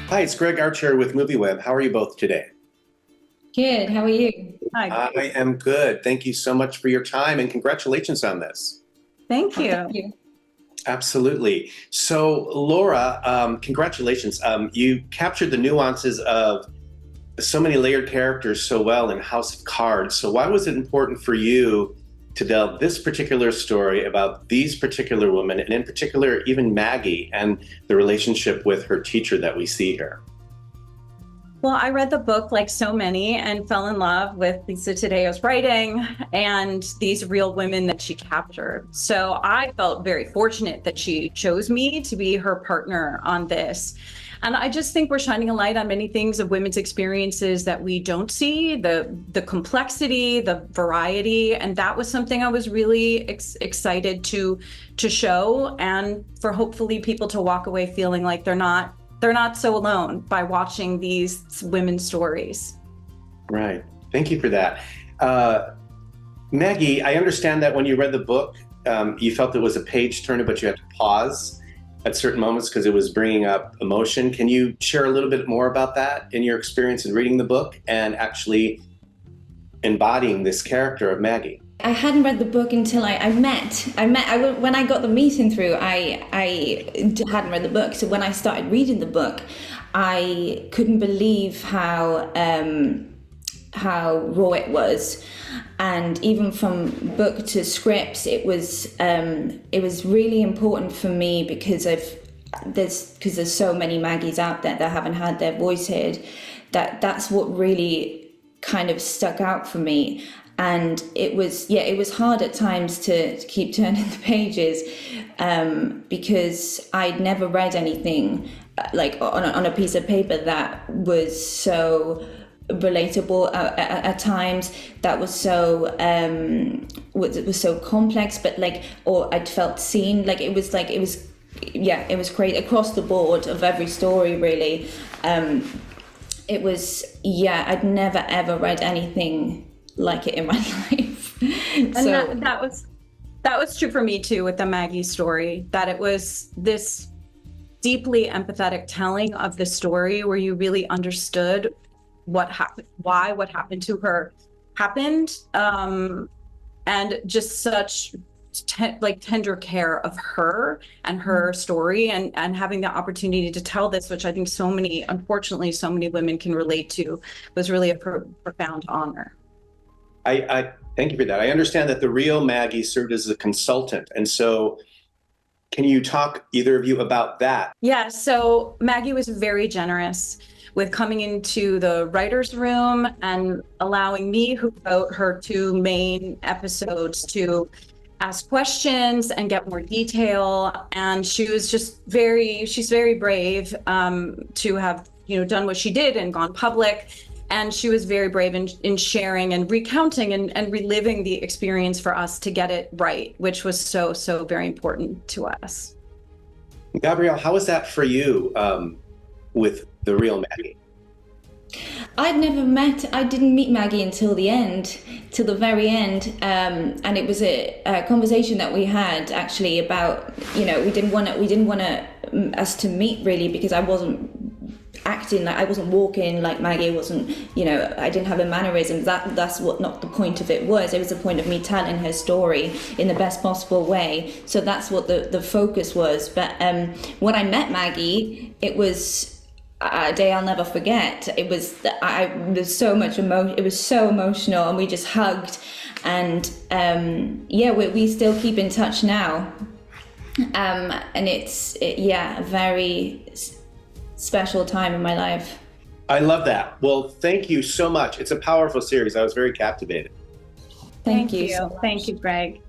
Hi, it's Greg Archer with MovieWeb. How are you both today? Good. How are you? Hi. I am good. Thank you so much for your time and congratulations on this. Thank Oh, thank you. you. Absolutely. So, Laura, congratulations. You captured the nuances of so many layered characters so well in House of Cards. So, why was it important for you to tell this particular story about these particular women, and in particular, even Maggie and the relationship with her teacher that we see here? Well, I read the book like so many and fell in love with Lisa Taddeo's writing and these real women that she captured. So I felt very fortunate that she chose me to be her partner on this. And I just think we're shining a light on many things of women's experiences that we don't see, the complexity, the variety. And that was something I was really excited to show, and for hopefully people to walk away feeling like they're not so alone by watching these women's stories. Right. Thank you for that. Maggie, I understand that when you read the book, you felt it was a page turner, but you had to pause at certain moments because it was bringing up emotion. Can you share a little bit more about that in your experience in reading the book and actually embodying this character of Maggie? I hadn't read the book until when I got the meeting through, hadn't read the book. So when I started reading the book, I couldn't believe how raw it was. And even from book to scripts, it was really important for me because there's so many Maggies out there that haven't had their voice heard. That's what really kind of stuck out for me. And it was hard at times to keep turning the pages because I'd never read anything like on a piece of paper that was so relatable at times, that was so complex, but or I'd felt seen. It was great across the board of every story, really. I'd never ever read anything like it in my life. And that was true for me too with the Maggie story, that it was this deeply empathetic telling of the story where you really understood what happened, why what happened to her happened, and just such tender care of her and her story, and having the opportunity to tell this, which I think unfortunately so many women can relate to, was really a profound honor. I thank you for that. I understand that the real Maggie served as a consultant. And so can you talk, either of you, about that? Yeah, so Maggie was very generous with coming into the writer's room and allowing me, who wrote her two main episodes, to ask questions and get more detail. And she was just she's very brave to have, done what she did and gone public. And she was very brave in sharing and recounting and reliving the experience for us to get it right, which was so, so very important to us. Gabrielle, how was that for you with the real Maggie? I didn't meet Maggie until the very end. And it was a conversation that we had actually about, we didn't want us to meet really, because I wasn't acting like, I wasn't walking like Maggie, wasn't, I didn't have a mannerism. That's what, not the point of it was. It was the point of me telling her story in the best possible way. So that's what the focus was. But when I met Maggie, it was a day I'll never forget. It was there's so much emotion. It was so emotional, and we just hugged. And we still keep in touch now. And it's a very special time in my life. I love that. Well, thank you so much. It's a powerful series. I was very captivated. Thank you so much. Thank you, Greg.